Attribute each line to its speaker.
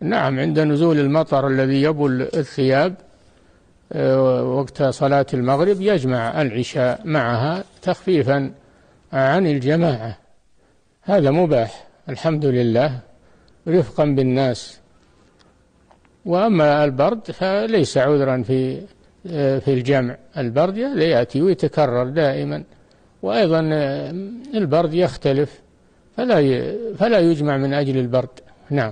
Speaker 1: نعم، عند نزول المطر الذي يبل الثياب وقت صلاة المغرب يجمع العشاء معها تخفيفا عن الجماعة، هذا مباح الحمد لله رفقا بالناس. وأما البرد فليس عذرا في الجمع، البرد يأتي ويتكرر دائما، وأيضا البرد يختلف فلا يجمع من أجل البرد. نعم.